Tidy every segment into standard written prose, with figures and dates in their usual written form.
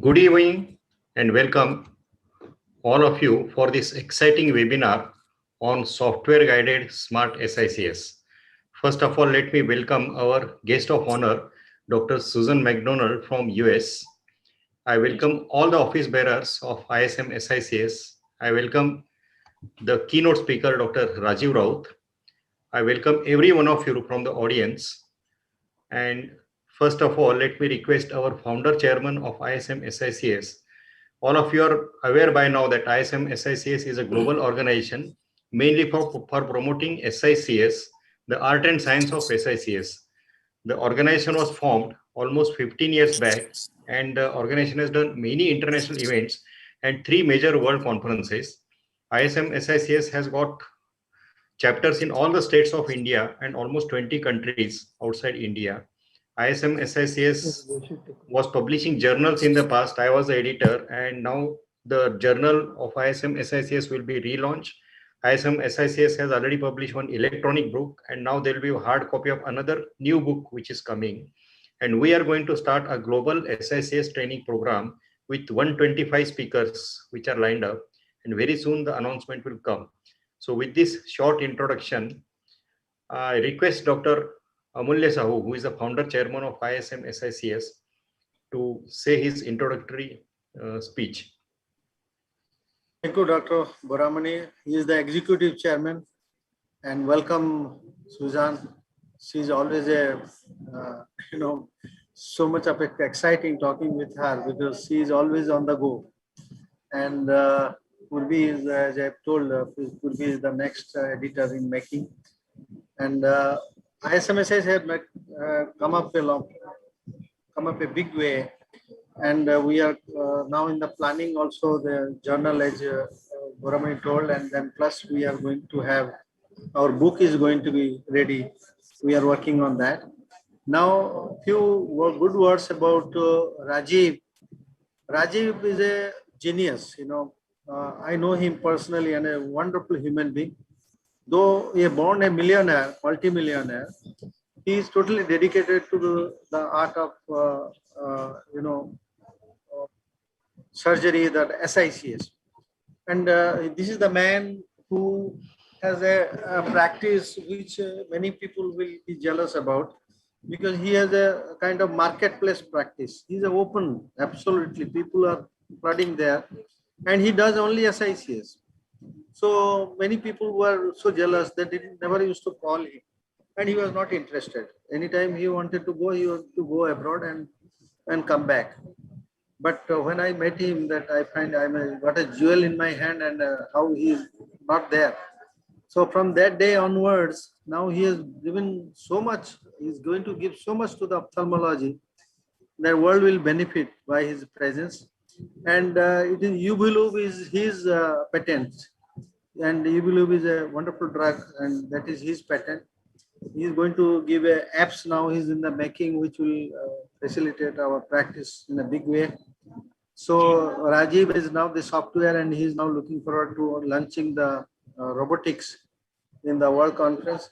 Good evening and welcome all of you for this exciting webinar on software guided smart SICS. First of all, let me welcome our guest of honor, Dr. Susan McDonald from US. I welcome all the office bearers of ISM SICS. I welcome the keynote speaker, Dr. Rajiv Raut. I welcome every one of you from the audience. And first of all, let me request our founder chairman of ISM SICS. All of you are aware by now that ISM SICS is a global organization mainly for promoting SICS, the art and science of SICS. The organization was formed almost 15 years back, and the organization has done many international events and 3 major world conferences. ISM SICS has got chapters in all the states of India and almost 20 countries outside India. ISM SICS was publishing journals in the past. I was the editor, and now the journal of ISM SICS will be relaunched. ISM SICS has already published one electronic book, and now there will be a hard copy of another new book which is coming. And we are going to start a global SICS training program with 125 speakers which are lined up, and very soon the announcement will come. So with this short introduction, I request Dr. Amulya Sahu, who is the founder chairman of ISM SICS, to say his introductory speech. Thank you, Dr. Boramani. He is the executive chairman, and welcome, Susan. She's always a, so much of exciting talking with her because she is always on the go. And Purvi is, as I've told, Purvi is the next editor in making. And ISMSS have come up a big way. And we are now in the planning also the journal, as Boramani told, and then plus we are going to have, our book is going to be ready. We are working on that. Now, a few good words about Rajiv. Rajiv is a genius, I know him personally and a wonderful human being. Though he is born a millionaire, multi-millionaire, he is totally dedicated to the art of, surgery, that SICS. And this is the man who has a practice which many people will be jealous about, because he has a kind of marketplace practice. He's open, absolutely. People are flooding there, and he does only SICS. So many people were so jealous that they never used to call him, and he was not interested. Anytime he wanted to go, he wanted to go abroad and come back. But when I met him, that I find got a jewel in my hand, and how he is not there. So from that day onwards, now he has given so much. He's going to give so much to the ophthalmology. The world will benefit by his presence. And it is Ubilube is his patent. And Ubilube is a wonderful drug, and that is his patent. He is going to give apps now. He's in the making, which will facilitate our practice in a big way. So Rajiv is now the software, and he is now looking forward to launching the robotics in the World Conference.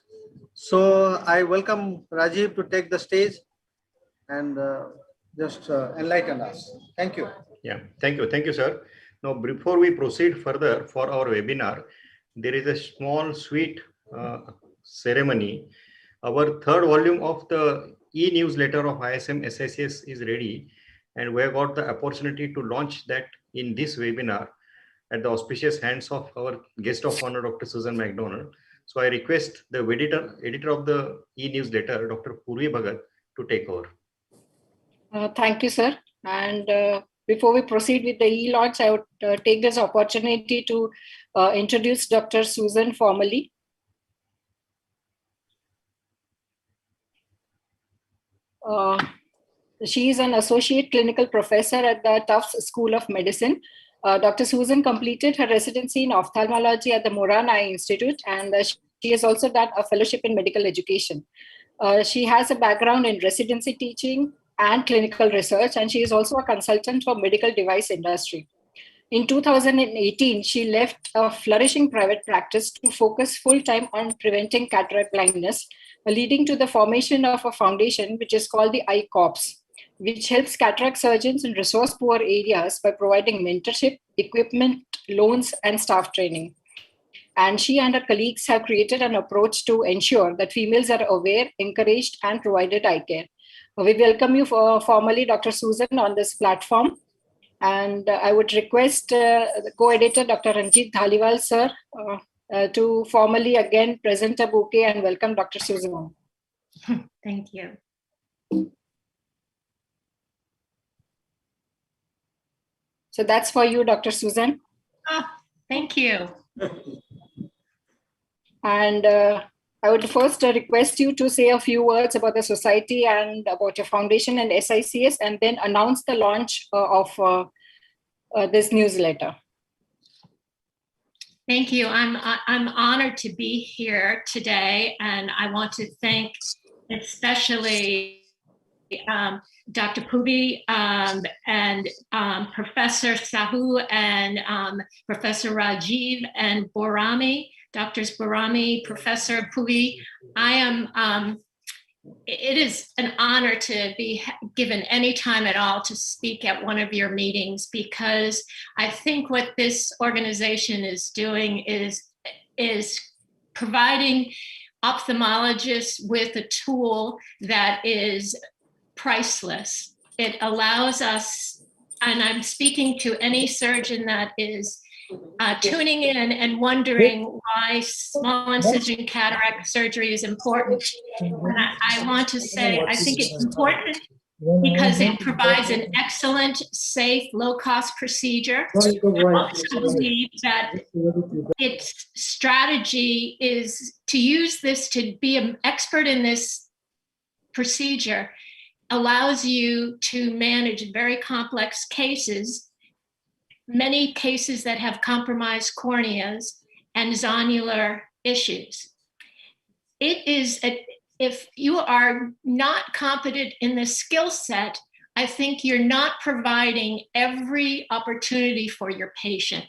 So I welcome Rajiv to take the stage and just enlighten us. Thank you. Yeah, thank you, sir. Now, before we proceed further for our webinar, there is a small sweet ceremony. Our third volume of the e-newsletter of ISM SICS is ready, and we have got the opportunity to launch that in this webinar at the auspicious hands of our guest of honor, Dr. Susan McDonald. So I request the editor of the e-newsletter, Dr. Purvi Bhagat, to take over. Thank you, sir. And before we proceed with the e-launch, I would take this opportunity to introduce Dr. Susan formally. She is an associate clinical professor at the Tufts School of Medicine. Dr. Susan completed her residency in ophthalmology at the Moran Eye Institute, and she has also done a fellowship in medical education. She has a background in residency teaching and clinical research, and she is also a consultant for medical device industry. In 2018, she left a flourishing private practice to focus full-time on preventing cataract blindness, leading to the formation of a foundation which is called the Eye Corps. which helps cataract surgeons in resource-poor areas by providing mentorship, equipment, loans, and staff training. And she and her colleagues have created an approach to ensure that females are aware, encouraged, and provided eye care. We welcome you formally, Dr. Susan, on this platform. And I would request the co-editor, Dr. Ranjit Dhaliwal, sir, to formally again present a bouquet and welcome Dr. Susan. Thank you. So that's for you, Dr. Susan. Oh, thank you. And I would first request you to say a few words about the society and about your foundation and SICS, and then announce the launch of this newsletter. Thank you. I'm honored to be here today, and I want to thank especially Dr. Pubi and Professor Sahu and Professor Rajiv and Borami, Doctors Borami, Professor Pubi. It is an honor to be given any time at all to speak at one of your meetings, because I think what this organization is doing is providing ophthalmologists with a tool that is priceless. It allows us, and I'm speaking to any surgeon that is tuning in and wondering why small incision cataract surgery is important. And I want to say, I think it's important because it provides an excellent, safe, low-cost procedure. I also believe that its strategy is to use this, to be an expert in this procedure, allows you to manage very complex cases, many cases that have compromised corneas and zonular issues. It is, if you are not competent in this skill set, I think you're not providing every opportunity for your patient.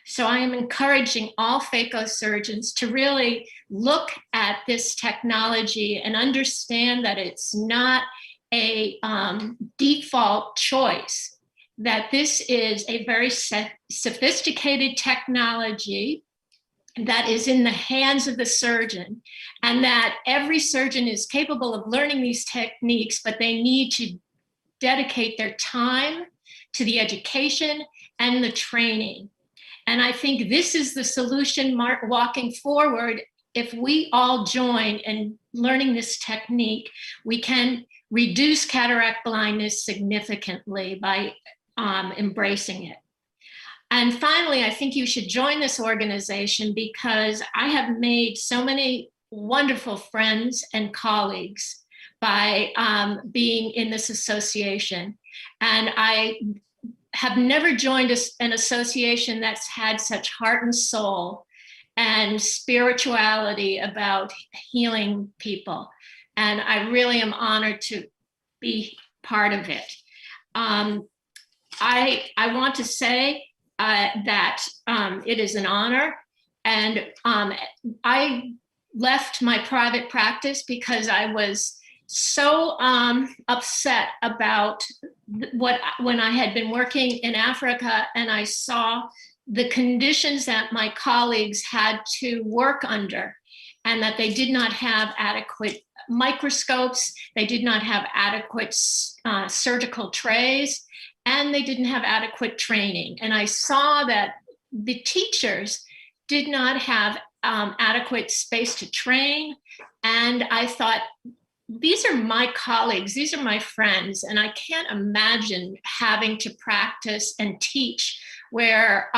So I am encouraging all phaco surgeons to really look at this technology and understand that it's not a default choice, that this is a very sophisticated technology that is in the hands of the surgeon, and that every surgeon is capable of learning these techniques, but they need to dedicate their time to the education and the training. And I think this is the solution walking forward. If we all join in learning this technique, we can reduce cataract blindness significantly by embracing it. And finally, I think you should join this organization because I have made so many wonderful friends and colleagues by being in this association. And I have never joined an association that's had such heart and soul and spirituality about healing people. And I really am honored to be part of it. I want to say that it is an honor, and I left my private practice because I was so upset about when I had been working in Africa and I saw the conditions that my colleagues had to work under, and that they did not have adequate microscopes, they did not have adequate surgical trays, and they didn't have adequate training. And I saw that the teachers did not have adequate space to train. And I thought, these are my colleagues, these are my friends, and I can't imagine having to practice and teach where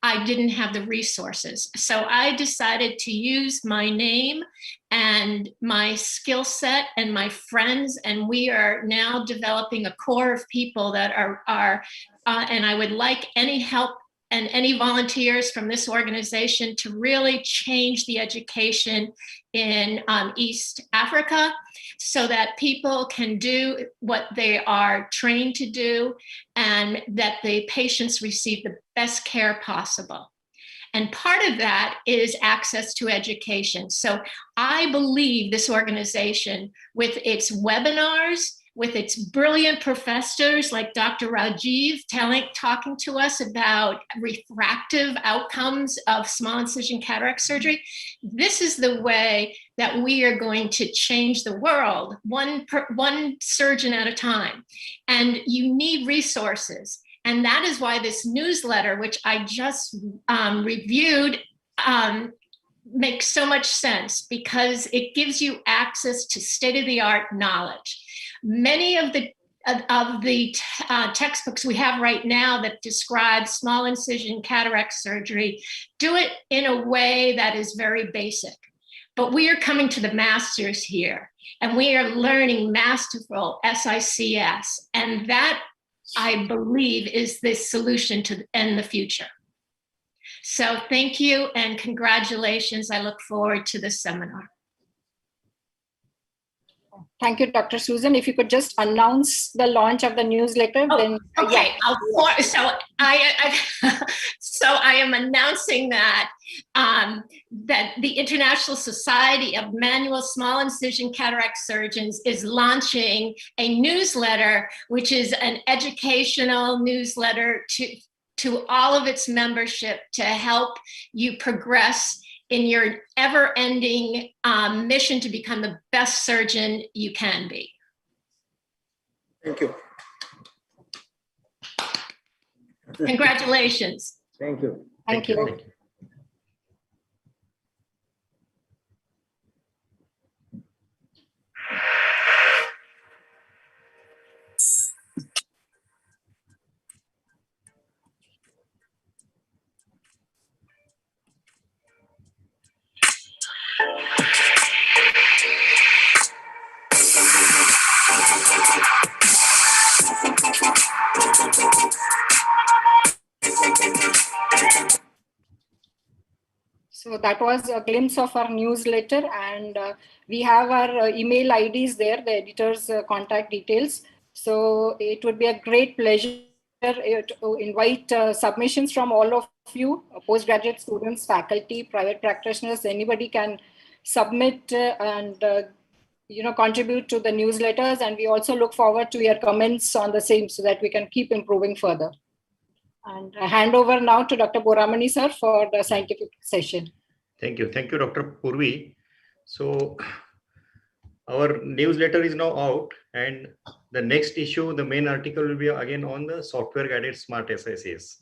I didn't have the resources. So I decided to use my name and my skill set and my friends, and we are now developing a core of people that are and I would like any help and any volunteers from this organization to really change the education in East Africa so that people can do what they are trained to do and that the patients receive the best care possible. And part of that is access to education. So I believe this organization, with its webinars with its brilliant professors like Dr. Rajiv talking to us about refractive outcomes of small incision cataract surgery, this is the way that we are going to change the world, one surgeon at a time. And you need resources. And that is why this newsletter, which I just reviewed, makes so much sense, because it gives you access to state-of-the-art knowledge. Many of the textbooks we have right now that describe small incision cataract surgery do it in a way that is very basic. But we are coming to the masters here, and we are learning masterful SICS, and that, I believe, is the solution to in the future. So thank you and congratulations. I look forward to this seminar. Thank you, Dr. Susan. If you could just announce the launch of the newsletter, then okay. Yeah. So I am announcing that that the International Society of Manual Small Incision Cataract Surgeons is launching a newsletter, which is an educational newsletter to all of its membership to help you progress in your ever-ending mission to become the best surgeon you can be. Thank you. Congratulations. Thank you. Thank you. So that was a glimpse of our newsletter, and we have our email IDs there, the editor's contact details. So it would be a great pleasure to invite submissions from all of you, postgraduate students, faculty, private practitioners. Anybody can submit and contribute to the newsletters, and we also look forward to your comments on the same so that we can keep improving further. And I hand over now to Dr. Boramani sir for the scientific session. Thank you, Dr. Purvi. So our newsletter is now out, and the next issue, the main article will be again on the software-guided smart SICS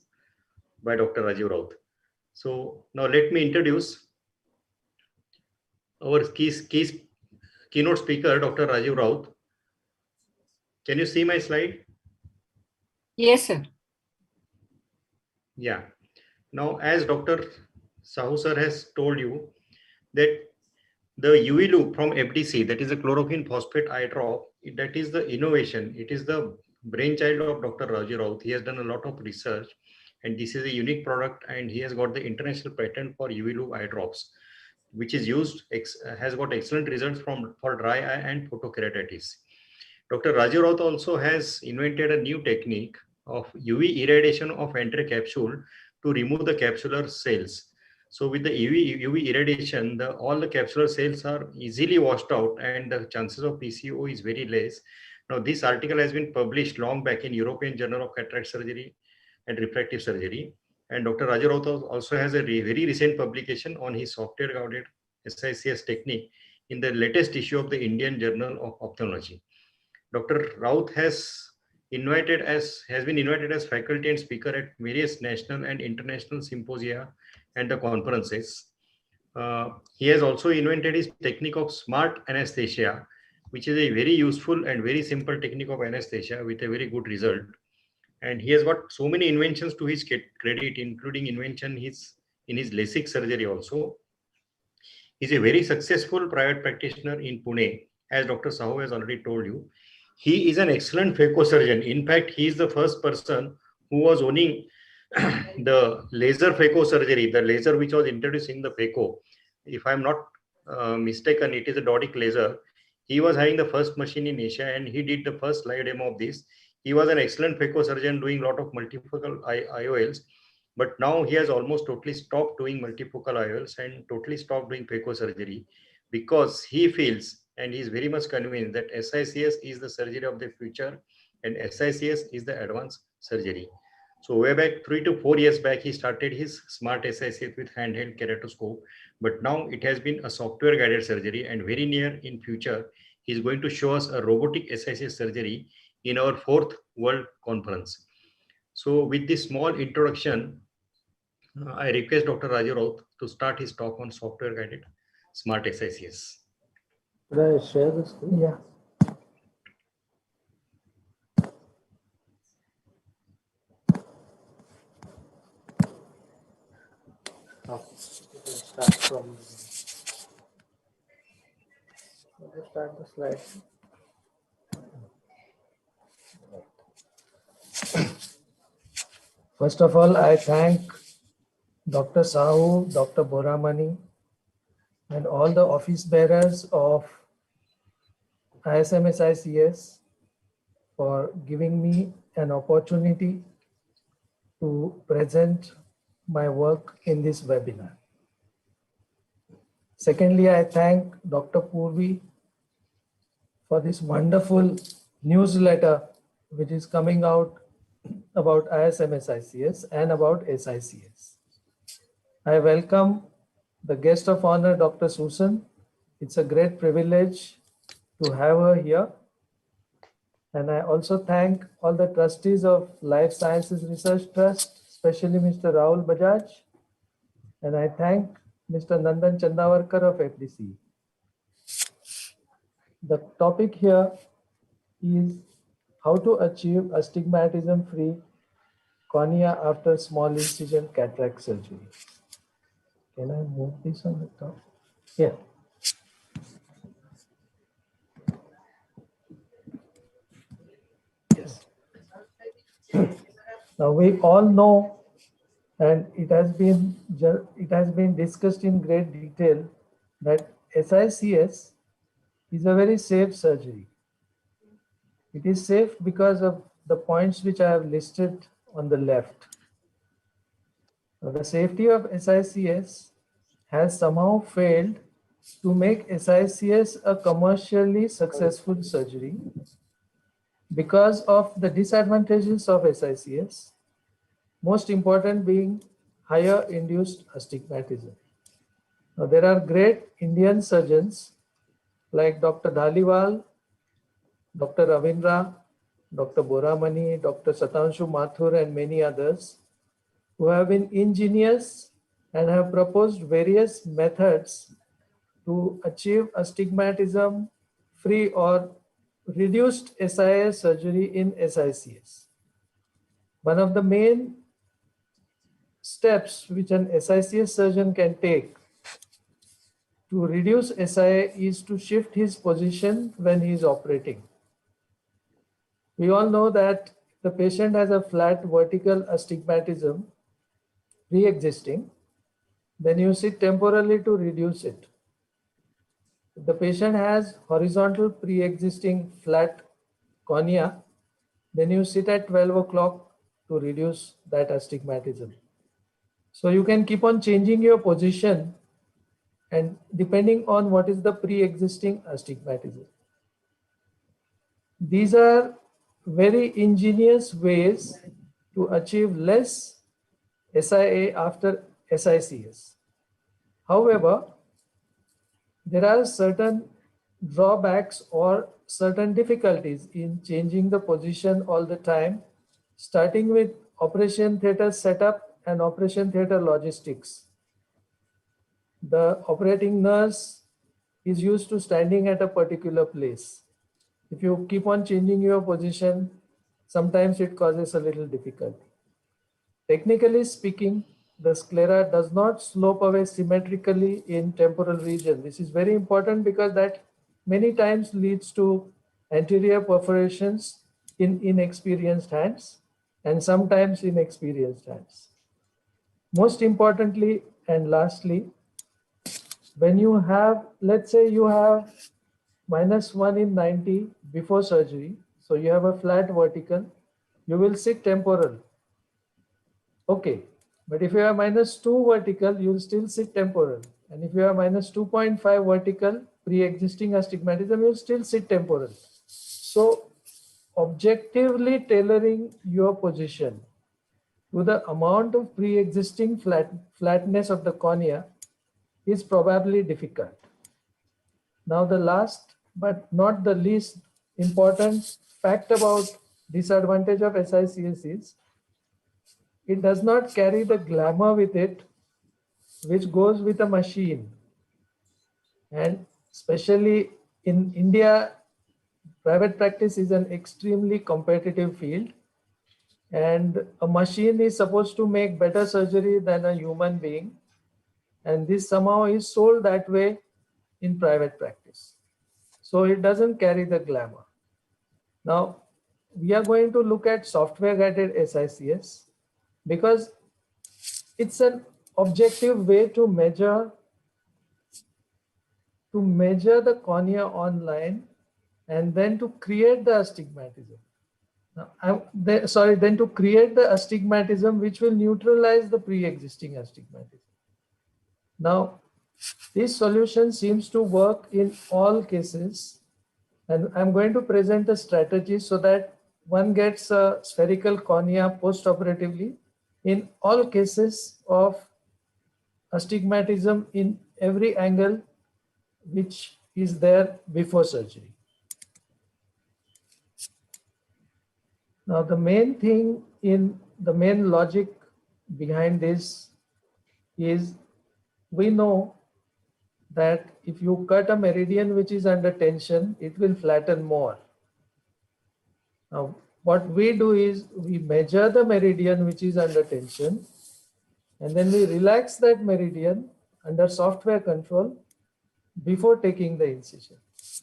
by Dr. Rajiv Raut. So now let me introduce our keynote speaker, Dr. Rajiv Raut. Can you see my slide? Yes, sir. Yeah. Now, as Dr. Sahu sir has told you, that the UV loop from FDC, that is the chloroquine phosphate eye drop, that is the innovation. It is the brainchild of Dr. Rajiv Raut. He has done a lot of research, and this is a unique product, and he has got the international patent for UV loop eye drops, which is used, has got excellent results for dry eye and photokeratitis. Dr. Rajiv Raut also has invented a new technique of UV irradiation of entry capsule to remove the capsular cells. So with the UV irradiation, all the capsular cells are easily washed out, and the chances of PCO is very less. Now, this article has been published long back in European Journal of Cataract Surgery and Refractive Surgery. And Dr. Rajiv Raut also has a very recent publication on his software-guided SICS technique in the latest issue of the Indian Journal of Ophthalmology. Dr. Raut has been invited as faculty and speaker at various national and international symposia and the conferences. He has also invented his technique of smart anesthesia, which is a very useful and very simple technique of anesthesia with a very good result. And he has got so many inventions to his credit, including invention in his LASIK surgery also. He's a very successful private practitioner in Pune, as Dr. Sahu has already told you. He is an excellent phacosurgeon. In fact, he is the first person who was owning the laser phacosurgery, the laser which was introduced in the phaco. If I'm not mistaken, it is a Dodic laser. He was having the first machine in Asia, and he did the first live demo of this. He was an excellent phacosurgeon doing a lot of multifocal IOLs, but now he has almost totally stopped doing multifocal IOLs and totally stopped doing phacosurgery, because he feels and he is very much convinced that SICS is the surgery of the future and SICS is the advanced surgery. So way back 3 to 4 years back, he started his smart SICS with handheld keratoscope, but now it has been a software guided surgery, and very near in future, he is going to show us a robotic SICS surgery in our fourth World Conference. So with this small introduction, I request Dr. Raju Raut to start his talk on software guided smart SICS. Could I share the screen? Yeah. Start from. Let's start the slide. First of all, I thank Dr. Sahu, Dr. Boramani, and all the office bearers of ISM-SICS for giving me an opportunity to present my work in this webinar. Secondly, I thank Dr. Purvi for this wonderful newsletter which is coming out about ISM-SICS and about SICS. I welcome the guest of honor, Dr. Susan. It's a great privilege to have her here. And I also thank all the trustees of Life Sciences Research Trust, especially Mr. Rahul Bajaj. And I thank Mr. Nandan Chandavarkar of FDC. The topic here is how to achieve astigmatism-free cornea after small incision cataract surgery. Can I move this on the top? Yeah. Yes. Now we all know, and it has been discussed in great detail, that SICS is a very safe surgery. It is safe because of the points which I have listed on the left. Now, the safety of SICS has somehow failed to make SICS a commercially successful surgery because of the disadvantages of SICS, most important being higher induced astigmatism. Now, there are great Indian surgeons like Dr. Dhaliwal, Dr. Ravindra, Dr. Boramani, Dr. Satanshu Mathur, and many others who have been ingenious and have proposed various methods to achieve astigmatism free or reduced SIS surgery in SICS. One of the main steps which an SICS surgeon can take to reduce SIA is to shift his position when he is operating. We all know that the patient has a flat vertical astigmatism pre-existing, then you sit temporarily to reduce it. If the patient has horizontal pre-existing flat cornea, then you sit at 12 o'clock to reduce that astigmatism. So you can keep on changing your position and depending on what is the pre-existing astigmatism. These are very ingenious ways to achieve less SIA after SICS. However, there are certain drawbacks or certain difficulties in changing the position all the time, starting with operation theater setup and operation theater logistics. The operating nurse is used to standing at a particular place. If you keep on changing your position, sometimes it causes a little difficulty. Technically speaking, the sclera does not slope away symmetrically in temporal region. This is very important because that many times leads to anterior perforations in inexperienced hands and sometimes in experienced hands. Most importantly and lastly, when you have, let's say you have -1 in 90 before surgery, so you have a flat vertical, you will sit temporal. Okay, but if you have -2 vertical, you will still sit temporal. And if you have -2.5 vertical, pre-existing astigmatism, you still sit temporal. So objectively tailoring your position to the amount of pre-existing flatness of the cornea is probably difficult. Now the last but not the least important fact about disadvantage of SICS is it does not carry the glamour with it which goes with a machine. And especially in India, private practice is an extremely competitive field, and a machine is supposed to make better surgery than a human being. And this somehow is sold that way in private practice. So it doesn't carry the glamour. Now, we are going to look at software guided SICS because it's an objective way to measure the cornea online and then to create the astigmatism. Then to create the astigmatism which will neutralize the pre-existing astigmatism. Now, this solution seems to work in all cases, and I'm going to present a strategy so that one gets a spherical cornea post-operatively in all cases of astigmatism in every angle which is there before surgery. Now, the main logic behind this is we know that if you cut a meridian which is under tension, it will flatten more. Now, what we do is we measure the meridian which is under tension, and then we relax that meridian under software control before taking the incision.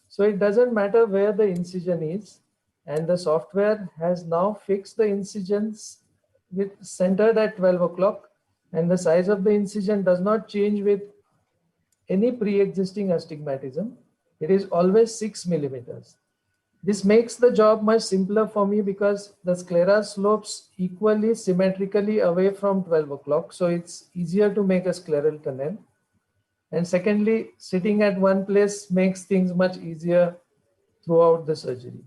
So it doesn't matter where the incision is, and the software has now fixed the incisions with centered at 12 o'clock, and the size of the incision does not change with any pre-existing astigmatism. It is always 6 millimeters. This makes the job much simpler for me because the sclera slopes equally symmetrically away from 12 o'clock. So it's easier to make a scleral tunnel. And secondly, sitting at one place makes things much easier throughout the surgery.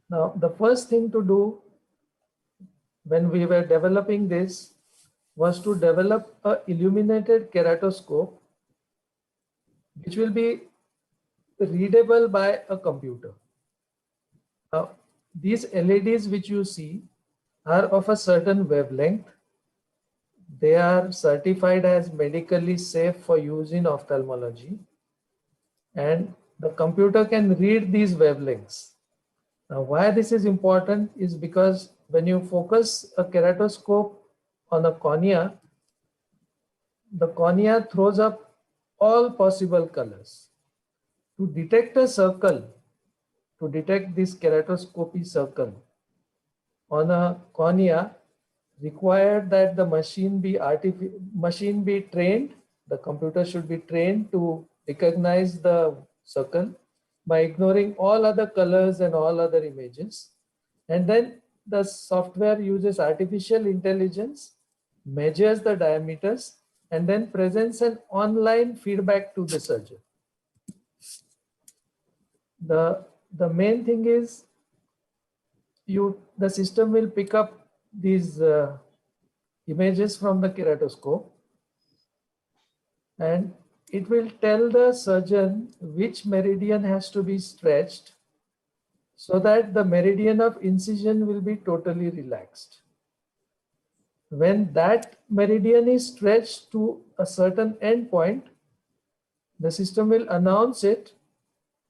Now, the first thing to do when we were developing this was to develop an illuminated keratoscope which will be readable by a computer. Now, these LEDs which you see are of a certain wavelength. They are certified as medically safe for use in ophthalmology, and the computer can read these wavelengths. Now, why this is important is because when you focus a keratoscope on a cornea, the cornea throws up all possible colors. To detect a circle, to detect this keratoscopy circle on a cornea, required that the machine be trained, the computer should be trained to recognize the circle by ignoring all other colors and all other images. And then the software uses artificial intelligence, measures the diameters, and then presents an online feedback to the surgeon. The main thing is the system will pick up these images from the keratoscope, and it will tell the surgeon which meridian has to be stretched so that the meridian of incision will be totally relaxed. When that meridian is stretched to a certain endpoint, the system will announce it,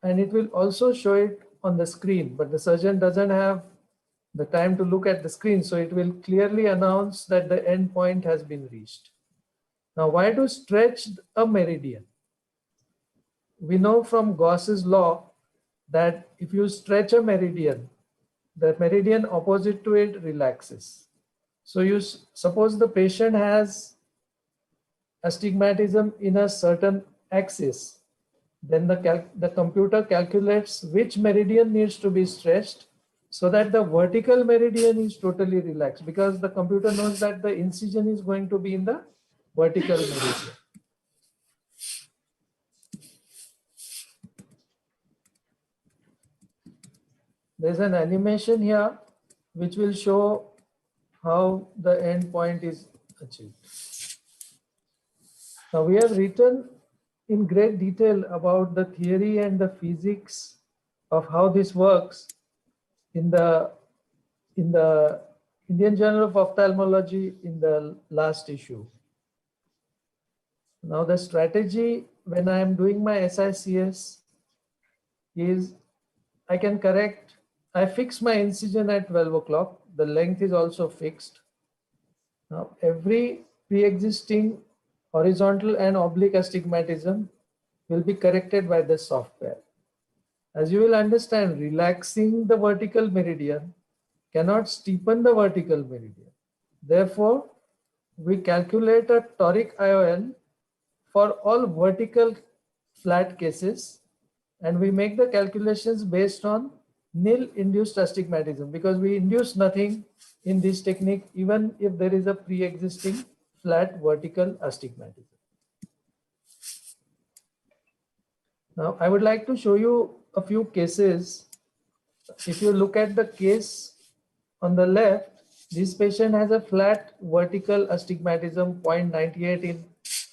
and it will also show it on the screen, but the surgeon doesn't have the time to look at the screen, so it will clearly announce that the endpoint has been reached. Now, why to stretch a meridian? We know from Gauss's law that if you stretch a meridian, the meridian opposite to it relaxes. So you suppose the patient has astigmatism in a certain axis, then the computer calculates which meridian needs to be stretched so that the vertical meridian is totally relaxed, because the computer knows that the incision is going to be in the vertical meridian. There's an animation here which will show how the end point is achieved. Now we have written in great detail about the theory and the physics of how this works in the Indian Journal of Ophthalmology in the last issue. Now the strategy when I am doing my SICS is I fix my incision at 12 o'clock. The length is also fixed. Now every pre-existing horizontal and oblique astigmatism will be corrected by the software. As you will understand, relaxing the vertical meridian cannot steepen the vertical meridian. Therefore, we calculate a toric IOL for all vertical flat cases, and we make the calculations based on nil induced astigmatism, because we induce nothing in this technique even if there is a pre-existing flat vertical astigmatism. Now I would like to show you a few cases. If you look at the case on the left, this patient has a flat vertical astigmatism 0.98 in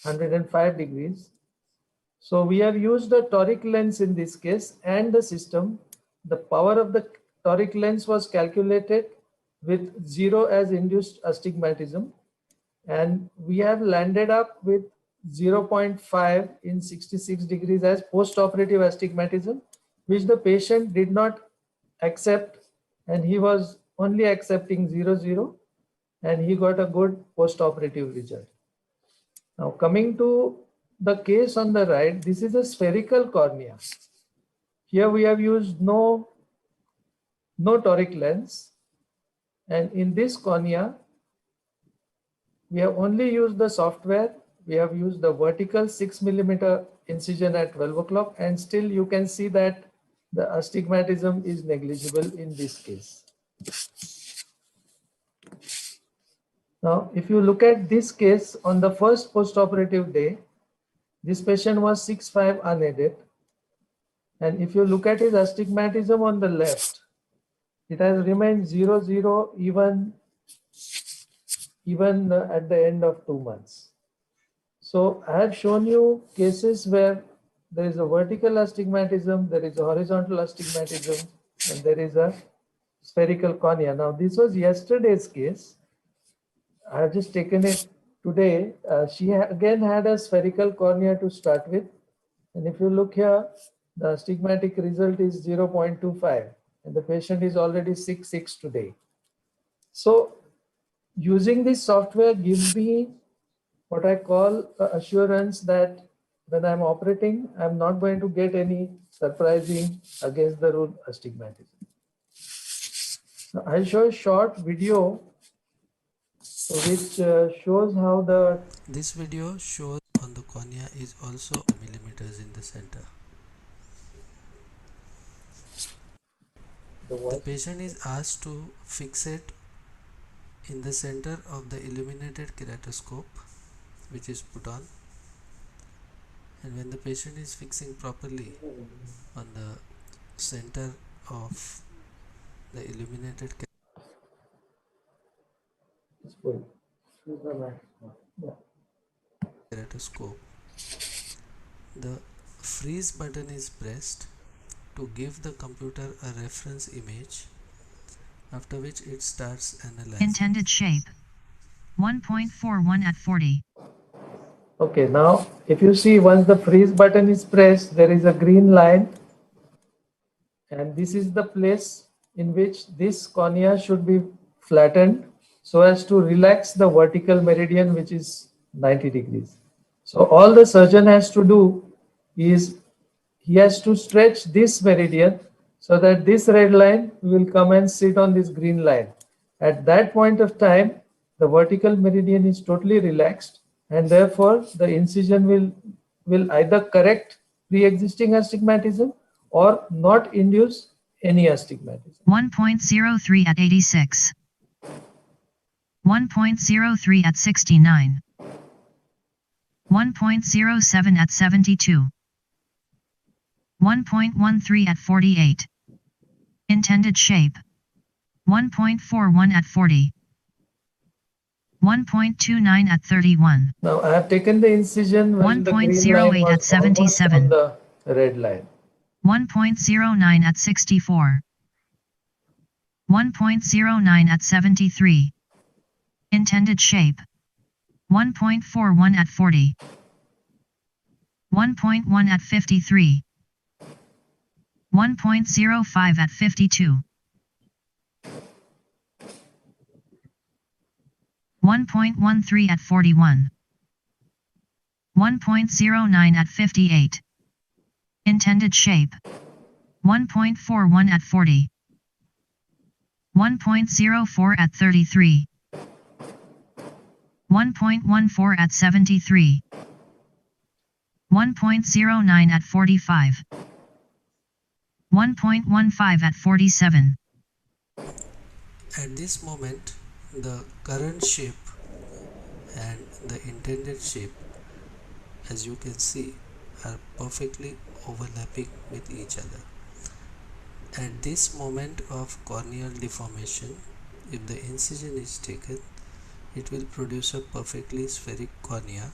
105 degrees. So we have used the toric lens in this case and the system. The power of the toric lens was calculated with 0 as induced astigmatism, and we have landed up with 0.5 in 66 degrees as post-operative astigmatism, which the patient did not accept, and he was only accepting 0, and he got a good post-operative result. Now coming to the case on the right, this is a spherical cornea. Here we have used no toric lens, and in this cornea we have only used the software. We have used the vertical 6 mm incision at 12 o'clock, and still you can see that the astigmatism is negligible in this case. Now, if you look at this case on the first post-operative day, this patient was 6'5" unaided. And if you look at his astigmatism on the left, it has remained 0 even at the end of 2 months. So I have shown you cases where there is a vertical astigmatism, there is a horizontal astigmatism, and there is a spherical cornea. Now this was yesterday's case. I have just taken it today. She again had a spherical cornea to start with. And if you look here, the astigmatic result is 0.25, and the patient is already 6'6" today. So using this software gives me what I call assurance that when I'm operating, I'm not going to get any surprising against the rule astigmatism. Now I'll show a short video which shows how the... This video shows on the cornea is also millimeters in the center. The patient is asked to fix it in the center of the illuminated keratoscope, which is put on, and when the patient is fixing properly on the center of the illuminated keratoscope, the freeze button is pressed to give the computer a reference image, after which it starts analyzing. Intended shape 1.41 at 40. Okay, now if you see, once the freeze button is pressed, there is a green line, and this is the place in which this cornea should be flattened so as to relax the vertical meridian, which is 90 degrees. So all the surgeon has to do is he has to stretch this meridian so that this red line will come and sit on this green line. At that point of time, the vertical meridian is totally relaxed, and therefore the incision will either correct pre-existing astigmatism or not induce any astigmatism. 1.03 at 86. 1.03 at 69. 1.07 at 72. 1.13 at 48. Intended shape. 1.41 at 40. 1.29 at 31. Now I have taken the incision when the green line 1.08 was at 77. almost on the red line. 1.09 at 64. 1.09 at 73. Intended shape. 1.41 at 40. 1.1 at 53. 1.05 at 52. 1.13 at 41. 1.09 at 58. Intended shape. 1.41 at 40. 1.04 at 33. 1.14 at 73. 1.09 at 45. 1.15 at 47. At this moment, the current shape and the intended shape, as you can see, are perfectly overlapping with each other. At this moment of corneal deformation, if the incision is taken, it will produce a perfectly spheric cornea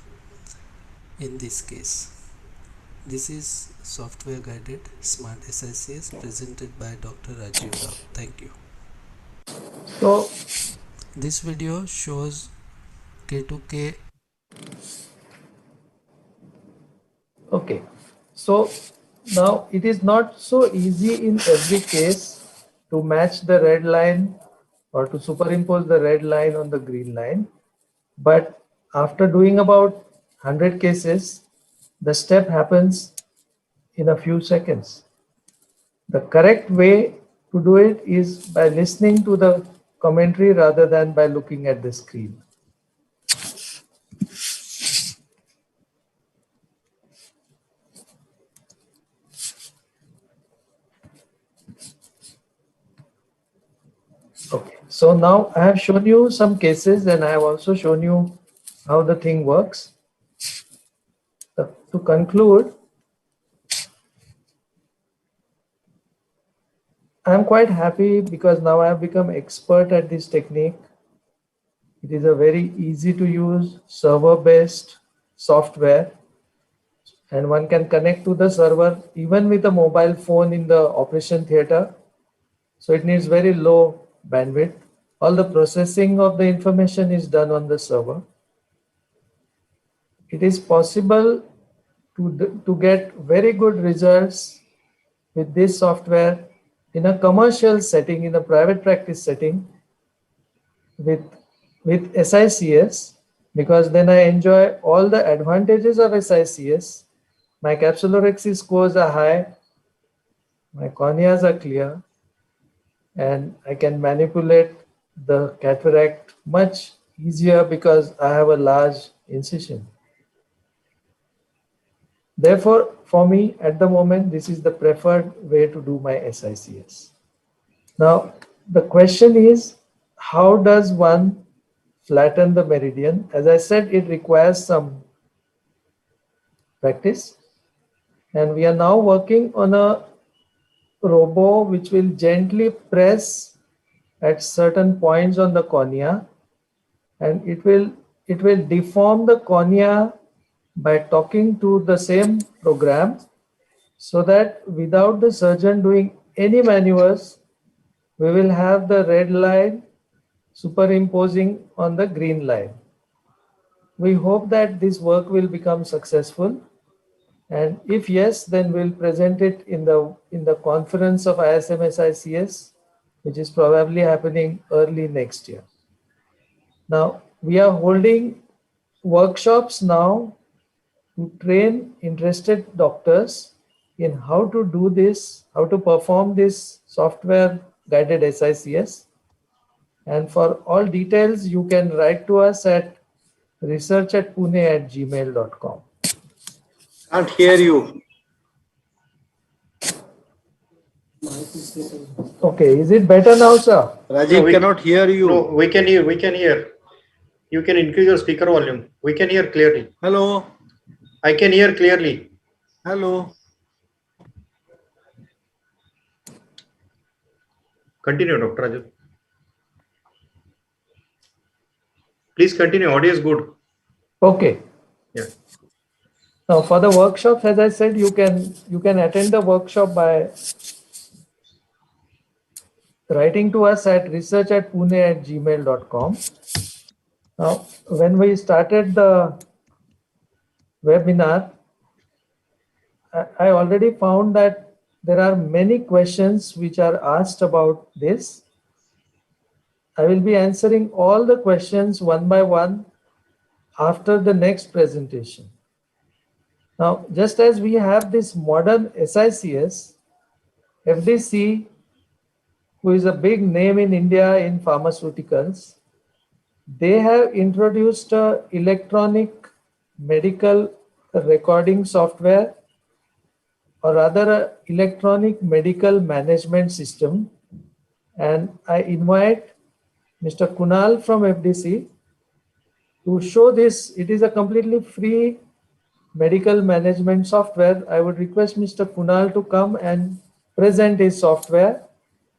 in this case. This is software guided smart SICS presented by Dr. Rajiv Rao. Thank you. So This video shows K2K. okay, so now it is not so easy in every case to match the red line or to superimpose the red line on the green line. But after doing about 100 cases, the step happens in a few seconds. The correct way to do it is by listening to the commentary rather than by looking at the screen. Okay, so now I have shown you some cases and I have also shown you how the thing works. To conclude, I am quite happy because now I have become expert at this technique. It is a very easy to use server-based software and one can connect to the server even with a mobile phone in the operation theater. So it needs very low bandwidth. All the processing of the information is done on the server. It is possible to get very good results with this software in a commercial setting, in a private practice setting with SICS, because then I enjoy all the advantages of SICS. My capsulorhexis scores are high, my corneas are clear, and I can manipulate the cataract much easier because I have a large incision. Therefore, for me, at the moment, this is the preferred way to do my SICS. Now, the question is, how does one flatten the meridian? As I said, it requires some practice. And we are now working on a robo which will gently press at certain points on the cornea, and it will deform the cornea by talking to the same program, so that without the surgeon doing any maneuvers, we will have the red line superimposing on the green line. We hope that this work will become successful, and if yes, then we'll present it in the conference of ISM SICS, which is probably happening early next year. Now, we are holding workshops now to train interested doctors in how to do this, how to perform this software guided SICS. And for all details, you can write to us at research@pune@gmail.com. Can't hear you. Okay, is it better now, sir? Rajiv cannot hear you. No, we can hear. You can increase your speaker volume. We can hear clearly. Hello. I can hear clearly. Hello. Continue, Dr. Raju. Please continue. Audio is good. Okay. Yeah. Now for the workshops, as I said, you can attend the workshop by writing to us at research@pune@gmail.com. Now, when we started the webinar, I already found that there are many questions which are asked about this. I will be answering all the questions one by one after the next presentation. Now, just as we have this modern SICS, FDC, who is a big name in India in pharmaceuticals, they have introduced a electronic medical recording software, or rather a electronic medical management system. And I invite Mr. Kunal from FDC to show this. It is a completely free medical management software. I would request Mr. Kunal to come and present his software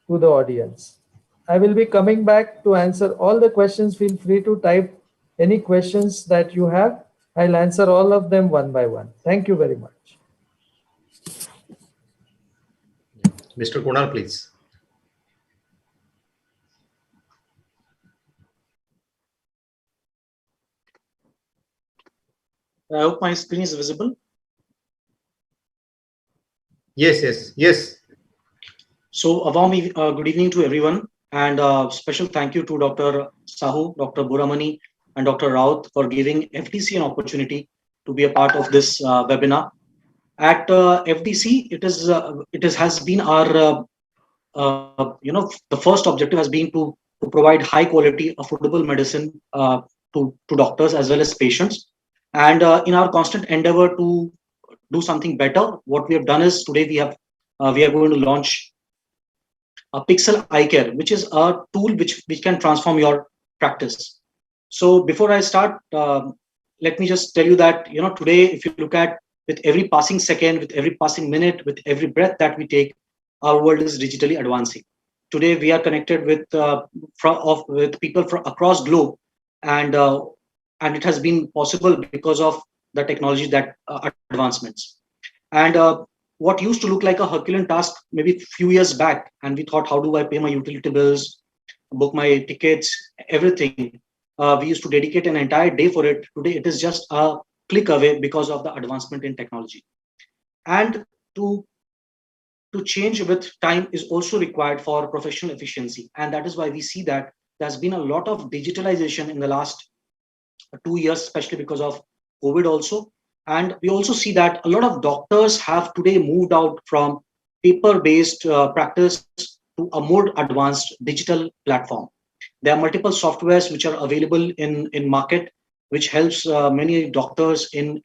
to the audience. I will be coming back to answer all the questions. Feel free to type any questions that you have. I'll answer all of them one by one. Thank you very much. Mr. Kunal, please. I hope my screen is visible. Yes. So, a warm good evening to everyone, and special thank you to Dr. Sahu, Dr. Buramani, and Dr. Raut for giving FDC an opportunity to be a part of this webinar. At FDC, has been our the first objective has been to provide high quality, affordable medicine to doctors as well as patients. And in our constant endeavor to do something better, what we have done is today we are going to launch a Pixel Eye Care, which is a tool which can transform your practice. So before I start, let me just tell you that today, if you look at with every passing second, with every passing minute, with every breath that we take, our world is digitally advancing. Today we are connected with people from across globe, and it has been possible because of the technology that advancements. And what used to look like a Herculean task maybe a few years back, and we thought, how do I pay my utility bills, book my tickets, everything? We used to dedicate an entire day for it. Today, it is just a click away because of the advancement in technology. And to change with time is also required for professional efficiency. And that is why we see that there's been a lot of digitalization in the last 2 years, especially because of COVID also. And we also see that a lot of doctors have today moved out from paper-based practice to a more advanced digital platform. There are multiple softwares which are available in market, which helps many doctors in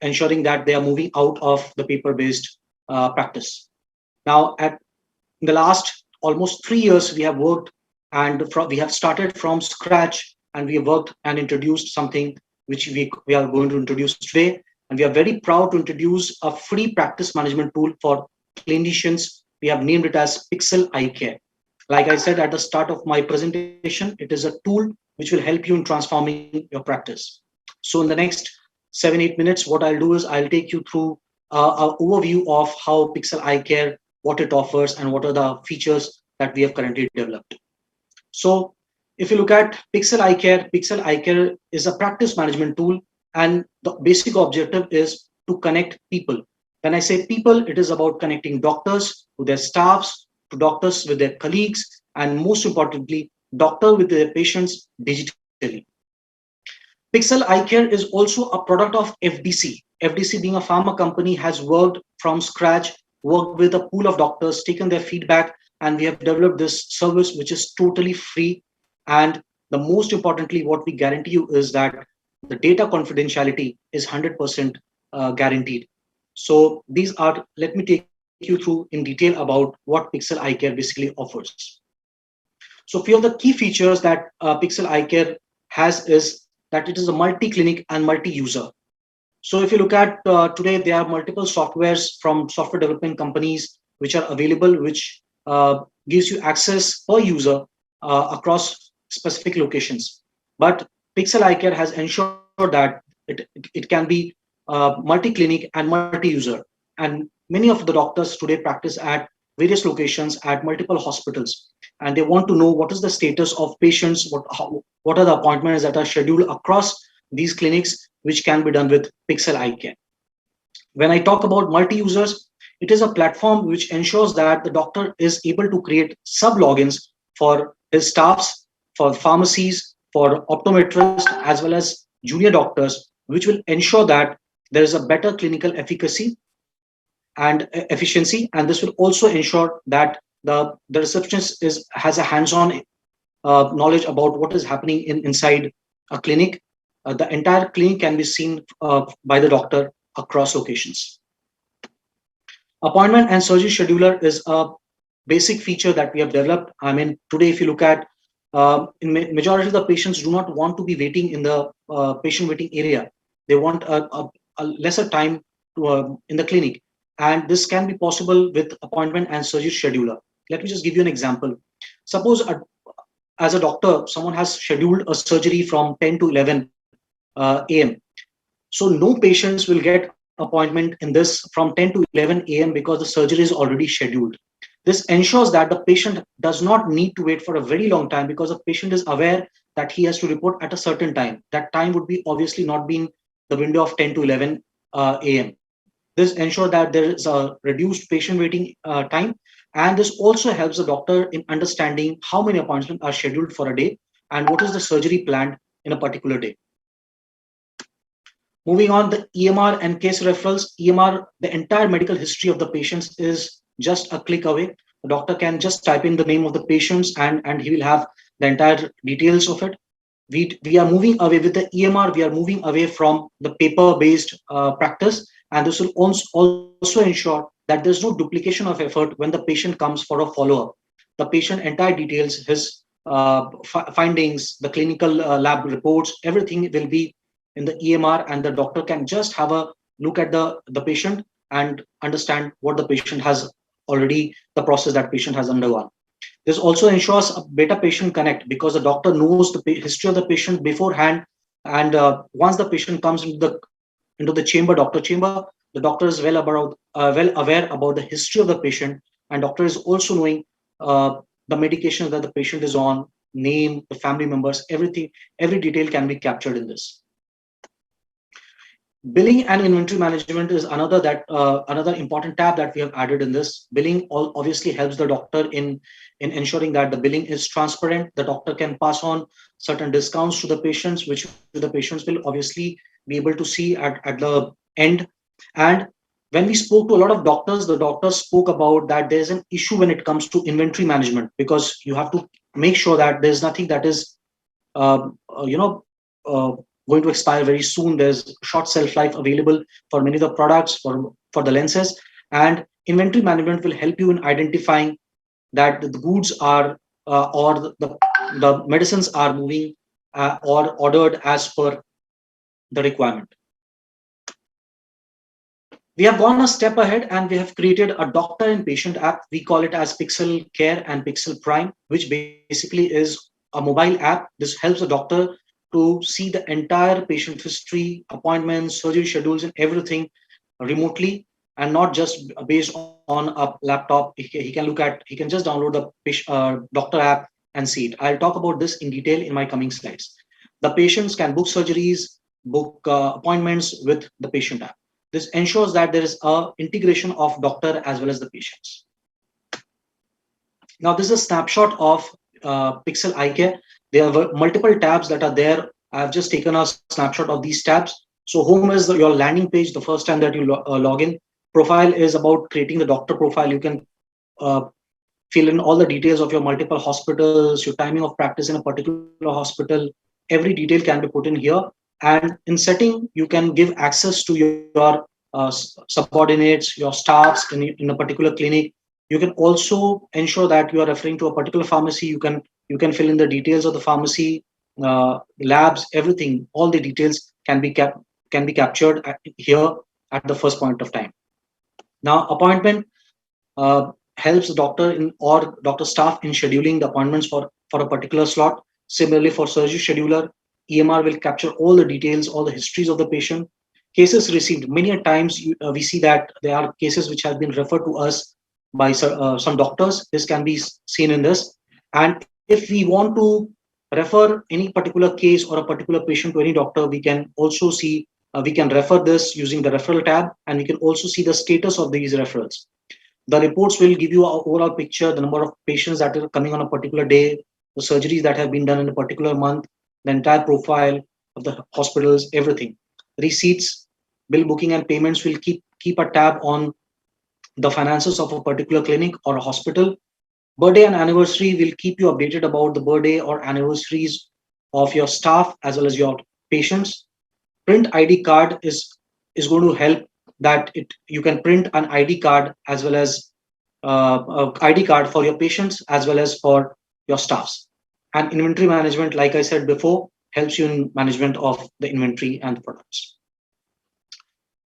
ensuring that they are moving out of the paper-based practice. Now, in the last almost 3 years, we have worked and we have started from scratch, and we have worked and introduced something which we are going to introduce today. And we are very proud to introduce a free practice management tool for clinicians. We have named it as Pixel Eye Care. Like I said at the start of my presentation, it is a tool which will help you in transforming your practice. So in the next 7-8 minutes, what I'll do is I'll take you through an overview of how Pixel Eye Care, what it offers, and what are the features that we have currently developed. So if you look at Pixel Eye Care is a practice management tool, and the basic objective is to connect people. When I say people, it is about connecting doctors to their staffs, to doctors with their colleagues, and most importantly, doctor with their patients digitally. Pixel Eye Care is also a product of FDC. FDC, being a pharma company, has worked from scratch, worked with a pool of doctors, taken their feedback, and we have developed this service which is totally free. And the most importantly, what we guarantee you is that the data confidentiality is 100% guaranteed. So these are, let me take you through in detail about what Pixel Eye Care basically offers. So few of the key features that Pixel Eye Care has is that it is a multi-clinic and multi-user. So if you look at today, there are multiple softwares from software development companies which are available, which gives you access per user across specific locations. But Pixel Eye Care has ensured that it can be multi-clinic and multi-user. And many of the doctors today practice at various locations at multiple hospitals, and they want to know what is the status of patients, what are the appointments that are scheduled across these clinics, which can be done with Pixel Eye Care. When I talk about multi-users, it is a platform which ensures that the doctor is able to create sub-logins for his staffs, for pharmacies, for optometrists, as well as junior doctors, which will ensure that there is a better clinical efficacy and efficiency. And this will also ensure that the receptionist has a hands-on knowledge about what is happening inside a clinic. The entire clinic can be seen by the doctor across locations. Appointment and surgery scheduler is a basic feature that we have developed. I mean, today, if you look at in majority of the patients do not want to be waiting in the patient waiting area. They want a lesser time in the clinic. And this can be possible with appointment and surgery scheduler. Let me just give you an example. Suppose as a doctor, someone has scheduled a surgery from 10 to 11 a.m. So no patients will get appointment in this from 10 to 11 a.m. because the surgery is already scheduled. This ensures that the patient does not need to wait for a very long time because the patient is aware that he has to report at a certain time. That time would be obviously not being the window of 10 to 11 a.m. This ensures that there is a reduced patient waiting time. And this also helps the doctor in understanding how many appointments are scheduled for a day and what is the surgery planned in a particular day. Moving on, the EMR and case referrals. EMR, the entire medical history of the patients is just a click away. The doctor can just type in the name of the patients and he will have the entire details of it. We are moving away with the EMR. We are moving away from the paper-based practice, and this will also ensure that there's no duplication of effort when the patient comes for a follow-up. The patient entire details, his findings, the clinical lab reports, everything will be in the EMR, and the doctor can just have a look at the patient and understand what the patient has already, the process that patient has undergone. This also ensures a better patient connect because the doctor knows the history of the patient beforehand, and once the patient comes into the chamber, doctor chamber, the doctor is well aware about the history of the patient, and doctor is also knowing the medications that the patient is on, name, the family members, everything, every detail can be captured in this. Billing and inventory management is another important tab that we have added in this. Billing obviously helps the doctor in ensuring that the billing is transparent. The doctor can pass on certain discounts to the patients, which the patients will obviously be able to see at the end. And when we spoke to a lot of doctors, the doctors spoke about that there's an issue when it comes to inventory management, because you have to make sure that there's nothing that is going to expire very soon. There's short shelf life available for many of the products, for the lenses, and inventory management will help you in identifying that the goods are or the medicines are moving or ordered as per the requirement. We have gone a step ahead and we have created a doctor and patient app. We call it as Pixel Care and Pixel Prime, which basically is a mobile app. This helps the doctor to see the entire patient history, appointments, surgery schedules, and everything remotely, and not just based on a laptop. He can just download the doctor app and see it. I'll talk about this in detail in my coming slides. The patients can book surgeries, book appointments with the patient app. This ensures that there is a integration of doctor as well as the patients. Now, this is a snapshot of Pixel Eye Care. There are multiple tabs that are there. I've just taken a snapshot of these tabs. So home is your landing page the first time that you log in. Profile is about creating the doctor profile. You can fill in all the details of your multiple hospitals, your timing of practice in a particular hospital. Every detail can be put in here. And in setting, you can give access to your subordinates, your staffs in a particular clinic. You can also ensure that you are referring to a particular pharmacy. You can fill in the details of the pharmacy, labs, everything. All the details can be can be captured here at the first point of time. Now, appointment helps the doctor or doctor staff in scheduling the appointments for a particular slot. Similarly, for surgery scheduler, EMR will capture all the details, all the histories of the patient. Cases received. Many a times we see that there are cases which have been referred to us by some doctors. This can be seen in this. And if we want to refer any particular case or a particular patient to any doctor, we can also see, we can refer this using the referral tab, and we can also see the status of these referrals. The reports will give you an overall picture, the number of patients that are coming on a particular day, the surgeries that have been done in a particular month, the entire profile of the hospitals, everything. Receipts, bill booking and payments will keep a tab on the finances of a particular clinic or a hospital. Birthday and anniversary will keep you updated about the birthday or anniversaries of your staff as well as your patients. Print ID card is going to help that you can print an ID card as well as ID card for your patients as well as for your staffs. And inventory management, like I said before, helps you in management of the inventory and the products.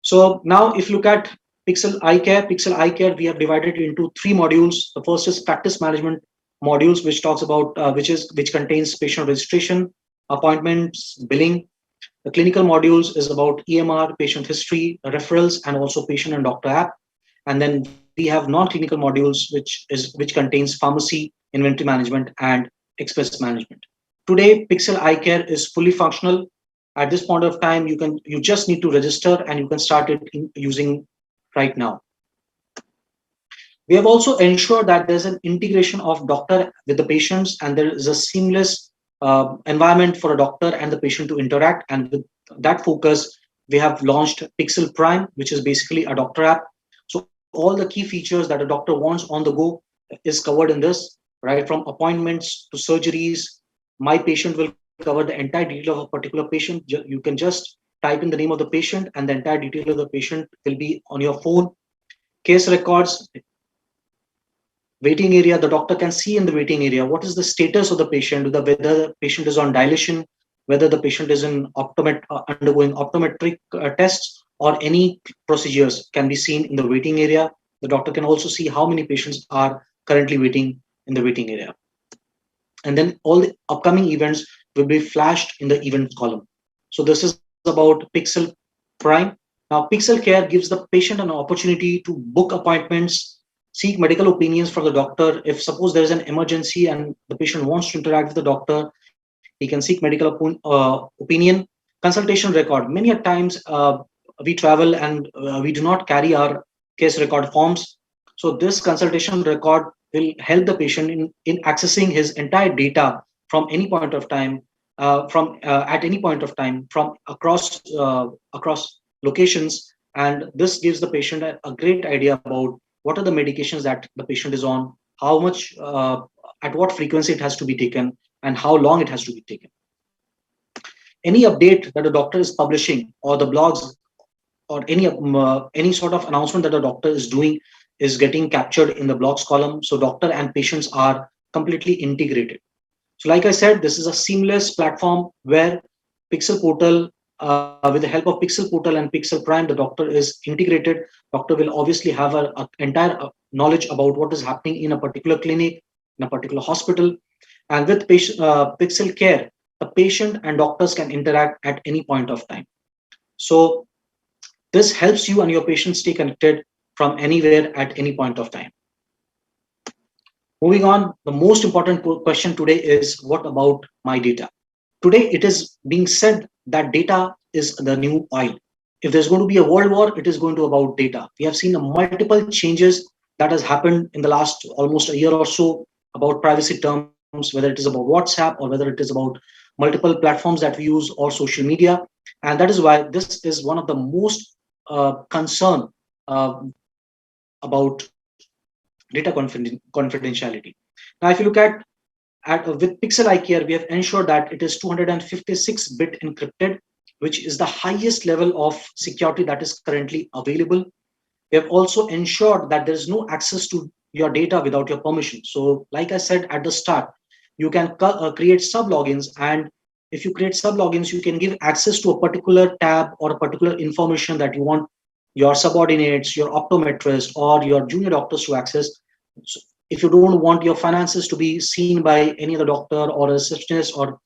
So now if you look at Pixel Eye Care, we have divided it into 3 modules. The first is practice management modules, which talks about which contains patient registration, appointments, billing. The clinical modules is about EMR, patient history, referrals, and also patient and doctor app. And then we have non-clinical modules, which contains pharmacy, inventory management, and express management. Today, Pixel Eye Care is fully functional. At this point of time, you just need to register and you can start it using right now. We have also ensured that there's an integration of doctor with the patients, and there is a seamless environment for a doctor and the patient to interact. And with that focus, we have launched Pixel Prime, which is basically a doctor app. So all the key features that a doctor wants on the go is covered in this, right? From appointments to surgeries. My Patient will cover the entire detail of a particular patient. You can just type in the name of the patient and the entire detail of the patient will be on your phone. Case records, waiting area, the doctor can see in the waiting area what is the status of the patient, whether the patient is on dilation, whether the patient is in undergoing optometric tests, or any procedures can be seen in the waiting area. The doctor can also see how many patients are currently waiting in the waiting area. And then all the upcoming events will be flashed in the event column. So this is about Pixel Prime. Now, Pixel Care gives the patient an opportunity to book appointments, seek medical opinions from the doctor. If suppose there is an emergency and the patient wants to interact with the doctor, he can seek medical opinion. Consultation record. Many a times we travel and we do not carry our case record forms. So this consultation record will help the patient in accessing his entire data from any point of time, at any point of time, from across locations. And this gives the patient a great idea about what are the medications that the patient is on, how much, at what frequency it has to be taken, and how long it has to be taken. Any update that a doctor is publishing, or the blogs, or any sort of announcement that a doctor is doing is getting captured in the blogs column. So doctor and patients are completely integrated. So like I said, this is a seamless platform where Pixel Portal, with the help of Pixel Portal and Pixel Prime, the doctor is integrated. Doctor will obviously have an entire knowledge about what is happening in a particular clinic, in a particular hospital. And with Pixel Care, the patient and doctors can interact at any point of time. So this helps you and your patient stay connected from anywhere at any point of time. Moving on, the most important question today is, what about my data? Today, it is being said that data is the new oil. If there's going to be a world war, it is going to be about data. We have seen multiple changes that has happened in the last almost a year or so about privacy terms, whether it is about WhatsApp or whether it is about multiple platforms that we use or social media. And that is why this is one of the most concern about data confidentiality. Now, if you look at with Pixel Eye Care, we have ensured that it is 256-bit encrypted, which is the highest level of security that is currently available. We have also ensured that there is no access to your data without your permission. So like I said at the start, you can create sub-logins, and if you create sub-logins, you can give access to a particular tab or a particular information that you want your subordinates, your optometrist, or your junior doctors to access. So if you don't want your finances to be seen by any other doctor or a receptionist, or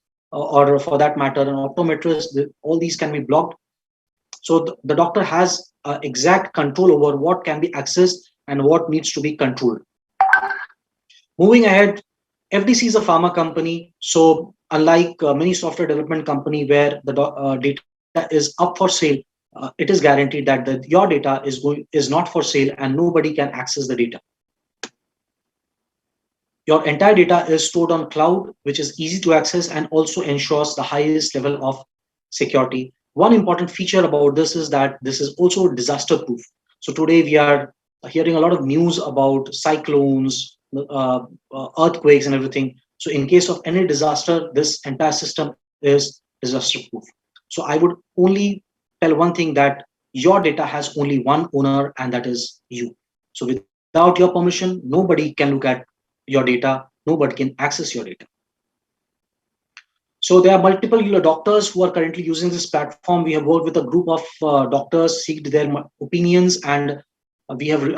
for that matter, an optometrist, all these can be blocked. So the doctor has exact control over what can be accessed and what needs to be controlled. Moving ahead, FDC is a pharma company. So unlike many software development company where the data is up for sale, it is guaranteed that your data is not for sale and nobody can access the data. Your entire data is stored on cloud, which is easy to access and also ensures the highest level of security. One important feature about this is that this is also disaster proof. So today we are hearing a lot of news about cyclones, earthquakes and everything. So in case of any disaster, this entire system is disaster proof. So I would only tell one thing, that your data has only one owner, and that is you. So without your permission, nobody can look at your data, nobody can access your data. So there are multiple doctors who are currently using this platform. We have worked with a group of doctors, seeked their opinions, and we have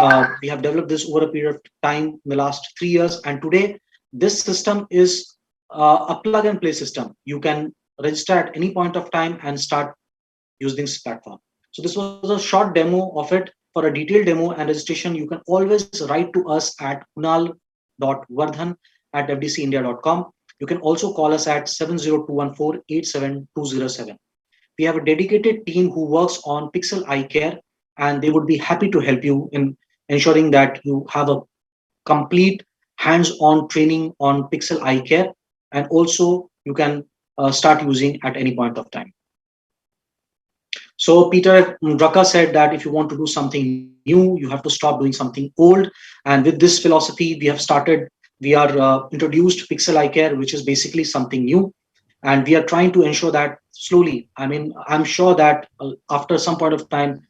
developed this over a period of time in the last 3 years. And today, this system is a plug and play system. You can register at any point of time and start using this platform. So this was a short demo of it. For a detailed demo and registration, you can always write to us at kunal.vardhan@fdcindia.com. You can also call us at 70214-87207. We have a dedicated team who works on Pixel Eye Care, and they would be happy to help you in ensuring that you have a complete hands-on training on Pixel Eye Care, and also you can start using at any point of time. So Peter Drucker said that if you want to do something new, you have to stop doing something old. And with this philosophy, we are introduced Pixel Eye Care, which is basically something new. And we are trying to ensure that slowly, I'm sure that after some point of time,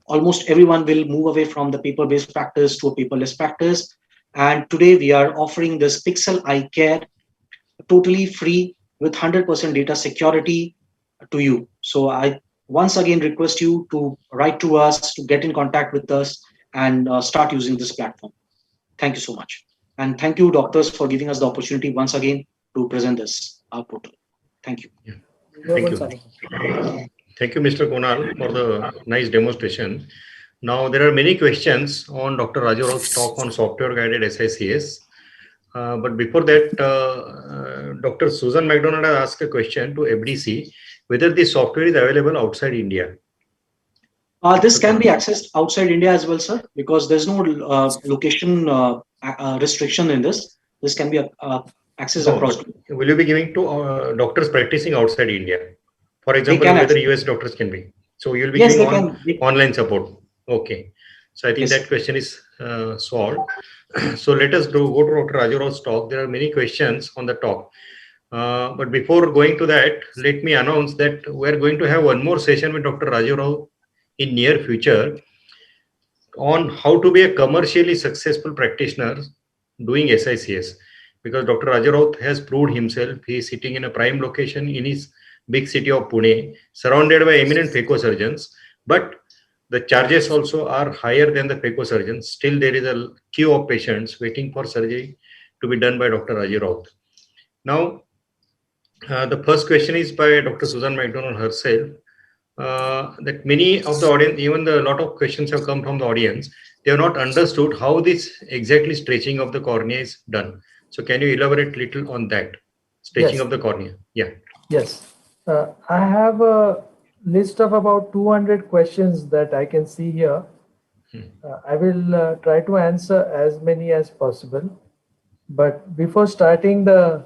almost everyone will move away from the paper-based practice to a paperless practice. And today we are offering this Pixel Eye Care totally free with 100% data security to you. So I once again request you to write to us, to get in contact with us, and start using this platform. Thank you so much. And thank you, doctors, for giving us the opportunity once again to present this portal. Thank you. Yeah. Thank you. Thank you, Mr. Kunal, for the nice demonstration. Now, there are many questions on Dr. Rajarov's talk on software-guided SICS. But before that, Dr. Susan McDonald has asked a question to FDC, whether the software is available outside India. This can be accessed outside India as well, sir, because there's no location restriction in this. This can be accessed across. Will you be giving to doctors practicing outside India? For example, whether US doctors can be. So you'll be giving online support. Okay. So I think that question is solved. So let us go to Dr. Rajarov's talk. There are many questions on the talk. But before going to that, let me announce that we're going to have one more session with Dr. Rajarov in near future on how to be a commercially successful practitioner doing SICS. Because Dr. Rajarov has proved himself. He is sitting in a prime location in his big city of Pune, surrounded by eminent phacosurgeons. But the charges also are higher than the phacosurgeons. Still, there is a queue of patients waiting for surgery to be done by Dr. Rajarov. Now, the first question is by Dr. Susan McDonald herself. That many of the audience, even a lot of questions have come from the audience. They have not understood how this exactly stretching of the cornea is done. So, can you elaborate a little on that stretching of the cornea? Yeah. Yes. I have a list of about 200 questions that I can see here. I will try to answer as many as possible. But before starting the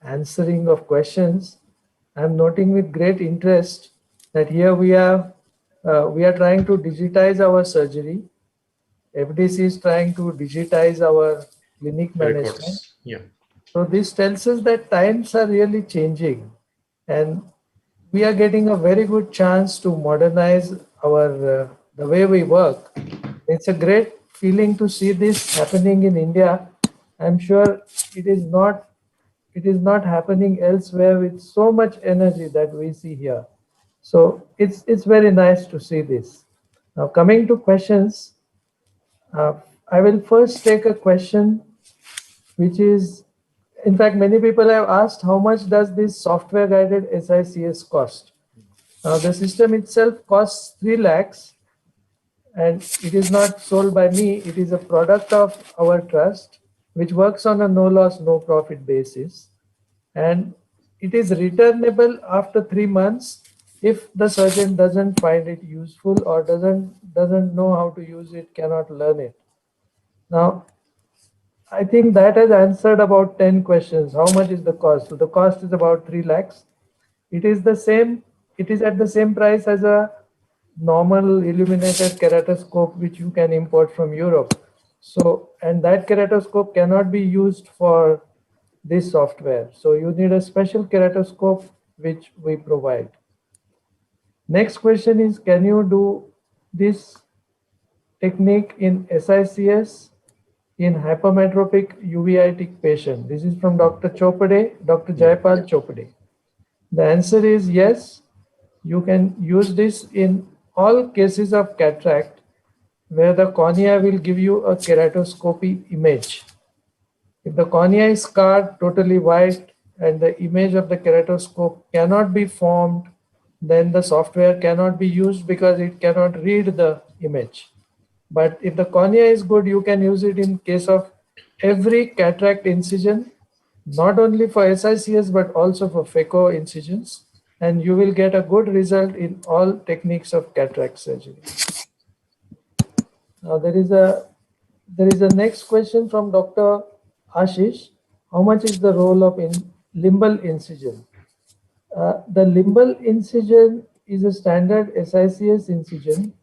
answering of questions, I'm noting with great interest that here we are trying to digitize our surgery. FDC is trying to digitize our clinic management. Yeah. So this tells us that times are really changing, and we are getting a very good chance to modernize our the way we work. It's a great feeling to see this happening in India. I'm sure it is not it is not happening elsewhere with so much energy that we see here. So it's very nice to see this. Now coming to questions, uh, I will first take a question which is, in fact, many people have asked how much does this software guided SICS cost? Now the system itself costs 3 lakhs and it is not sold by me. It is a product of our trust which works on a no loss, no profit basis. And it is returnable after 3 months if the surgeon doesn't find it useful or doesn't know how to use it, cannot learn it. Now, I think that has answered about 10 questions. How much is the cost? So the cost is about 3 lakhs. It is the same, it is at the same price as a normal illuminated keratoscope which you can import from Europe. So, and that keratoscope cannot be used for this software. So you need a special keratoscope which we provide. Next question is, can you do this technique in SICS in hypermetropic uveitic patient? This is from Dr. Chopade, Dr. Jayapal Chopade. The answer is yes. You can use this in all cases of cataract where the cornea will give you a keratoscopy image. If the cornea is scarred, totally white, and the image of the keratoscope cannot be formed, then the software cannot be used because it cannot read the image. But if the cornea is good, you can use it in case of every cataract incision, not only for SICS but also for phaco incisions, and you will get a good result in all techniques of cataract surgery. Now there is a next question from Dr. Ashish. How much is the role of limbal incision? The limbal incision is a standard SICS incision.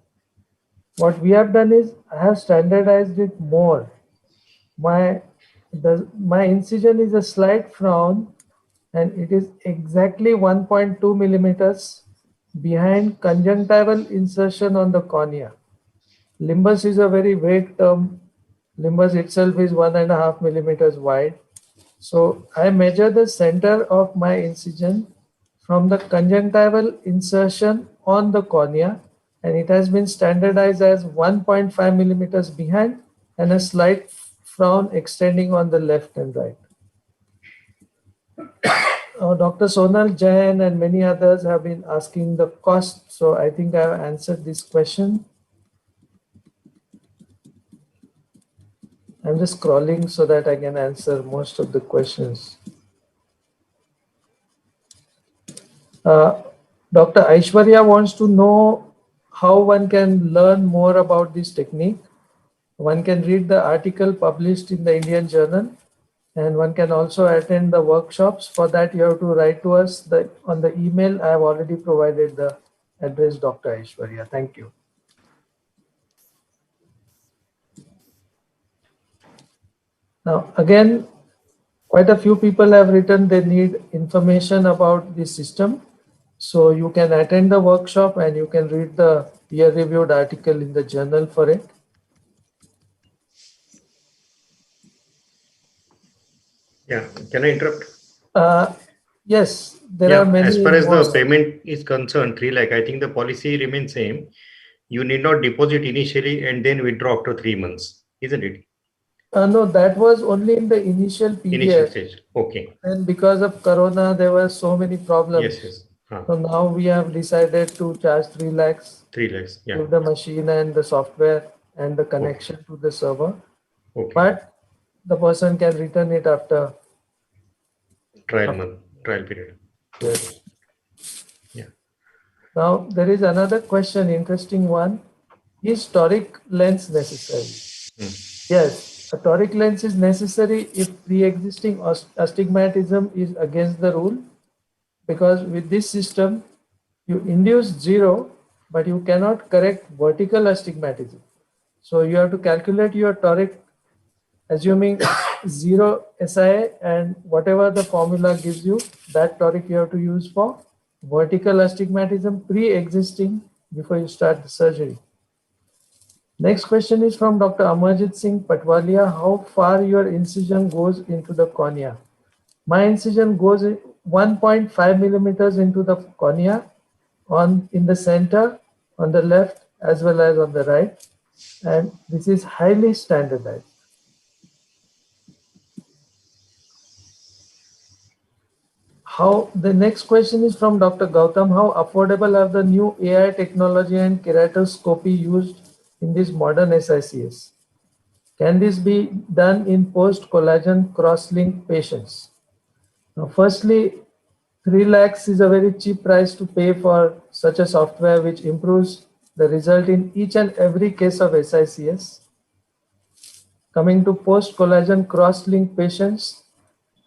What we have done is I have standardized it more. My incision is a slight frown and it is exactly 1.2 millimeters behind conjunctival insertion on the cornea. Limbus is a very vague term. Limbus itself is 1.5 millimeters wide. So I measure the center of my incision from the conjunctival insertion on the cornea, and it has been standardized as 1.5 millimeters behind and a slight frown extending on the left and right. Dr. Sonal Jain and many others have been asking the cost, so I think I have answered this question. I'm just scrolling so that I can answer most of the questions. Dr. Aishwarya wants to know how one can learn more about this technique. One can read the article published in the Indian Journal, and one can also attend the workshops. For that, you have to write to us on the email. I have already provided the address, Dr. Aishwarya. Thank you. Now, again, quite a few people have written they need information about the system. So you can attend the workshop and you can read the peer-reviewed article in the journal for it. Yeah, can I interrupt? Yes, there are many. As far as the payment is concerned, 3 lakh, I think the policy remains same. You need not deposit initially and then withdraw after 3 months, isn't it? No, that was only in the initial period. Initial stage, okay. And because of Corona, there were so many problems. Yes. So now we have decided to charge 3 lakhs. 3 lakhs, yeah. With the machine and the software and the connection to the server. Okay. But the person can return it after trial period. Yes. Yeah. Now there is another question, interesting one. Is toric lens necessary? Yes, a toric lens is necessary if pre-existing astigmatism is against the rule, because with this system you induce 0 but you cannot correct vertical astigmatism. So you have to calculate your toric assuming 0 SIA, and whatever the formula gives you, that toric you have to use for vertical astigmatism pre-existing before you start the surgery. Next question is from Dr. Amarjit Singh Patwalia. How far your incision goes into the cornea? My incision goes 1.5 millimeters into the cornea in the center, on the left as well as on the right, and this is highly standardized. How the next question is from Dr. Gautam. How affordable are the new AI technology and keratoscopy used in this modern SICS? Can this be done in post-collagen cross-link patients? Now, firstly, 3 lakhs is a very cheap price to pay for such a software which improves the result in each and every case of SICS. Coming to post-collagen cross-link patients,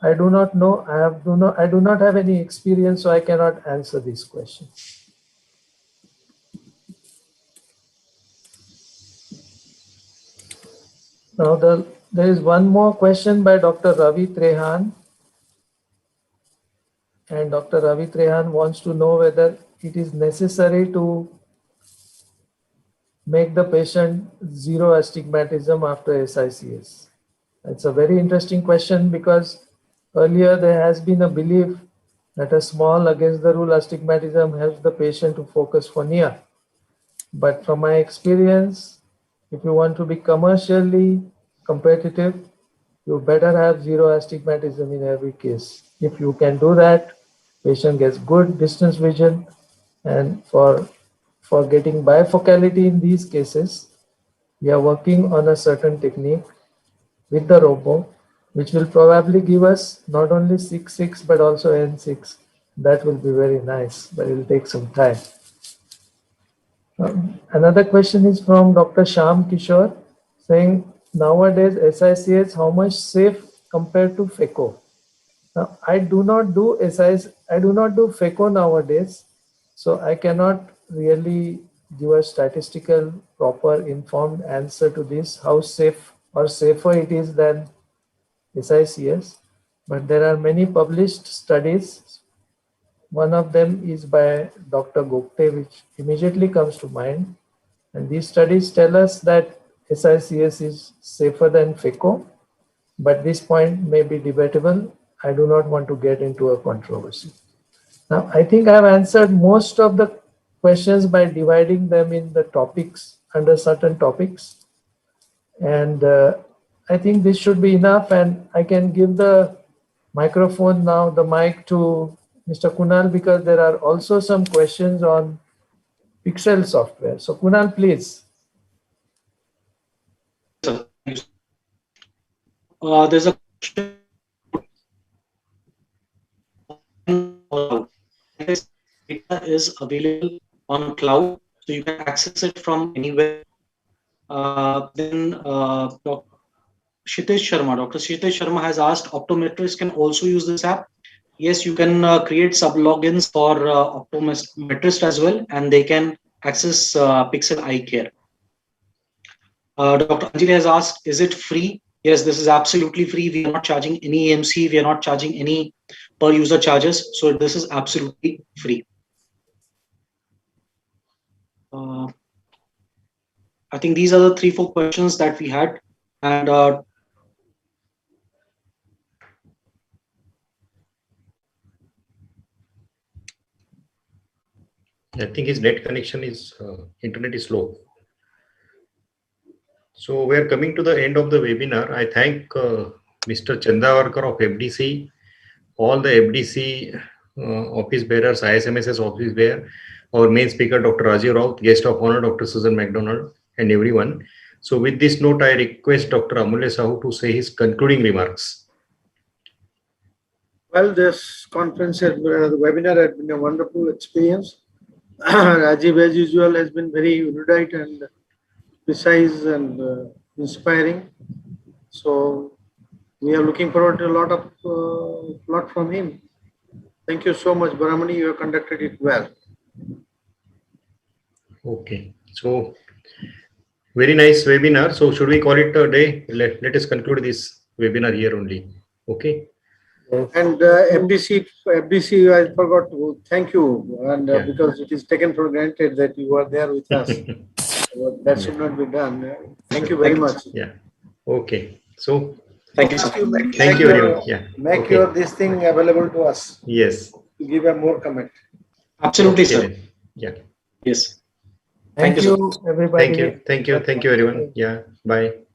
I do not know. I do not have any experience, so I cannot answer this question. Now there is one more question by Dr. Ravi Trehan. And Dr. Ravi Trehan wants to know whether it is necessary to make the patient zero astigmatism after SICS. It's a very interesting question because earlier there has been a belief that a small against the rule astigmatism helps the patient to focus for near. But from my experience, if you want to be commercially competitive, you better have zero astigmatism in every case. If you can do that, patient gets good distance vision, and for getting bifocality in these cases, we are working on a certain technique with the robo, which will probably give us not only 6/6 but also N6. That will be very nice, but it will take some time. Another question is from Dr. Sham Kishore saying, nowadays SICS, how much safe compared to FECO? Now, I do not do SIS, I do not do FECO nowadays, so I cannot really give a statistical, proper, informed answer to this, how safe or safer it is than SICS. But there are many published studies. One of them is by Dr. Gupte, which immediately comes to mind. And these studies tell us that SICS is safer than FECO, but this point may be debatable. I do not want to get into a controversy. Now, I think I have answered most of the questions by dividing them in the topics under certain topics. And I think this should be enough, and I can give the microphone now, the mic to Mr. Kunal, because there are also some questions on Pixel software. So Kunal, please. Sir, thank you. There's a question data is available on cloud, so you can access it from anywhere. Then Dr. Dr. Kshitij Sharma has asked, optometrists can also use this app. Yes, you can create sub-logins for optometrists as well, and they can access Pixel Eye Care. Dr. Anjali has asked, is it free? Yes, this is absolutely free. We are not charging any AMC. We are not charging any per user charges. So this is absolutely free. I think these are the 3-4 questions that we had. And I think his net connection is, internet is slow. So we are coming to the end of the webinar. I thank Mr. Chandavarkar of FDC, all the FDC office bearers, ISMSS office bearer, our main speaker, Dr. Rajiv Raut, guest of honor, Dr. Susan McDonald, and everyone. So with this note, I request Dr. Amulya Sahu to say his concluding remarks. Well, this conference, the webinar had been a wonderful experience. Rajiv, as usual, has been very erudite and precise and inspiring. So we are looking forward to a lot from him. Thank you so much, Baramani. You have conducted it well. Okay. So very nice webinar. So should we call it a day? Let us conclude this webinar here only. Okay. And FDC, I forgot to thank you, and because it is taken for granted that you are there with us. So that should not be done. Thank you very much. Yeah. Okay. So Thank you, sir. Thank you very much. Yeah. Make Okay. your this thing available to us Yes. to give a more comment. Absolutely, Okay sir. then. Yeah. Yes. Thank you, sir. you, everybody. Thank you. Thank you. Thank you, everyone. Yeah. Bye.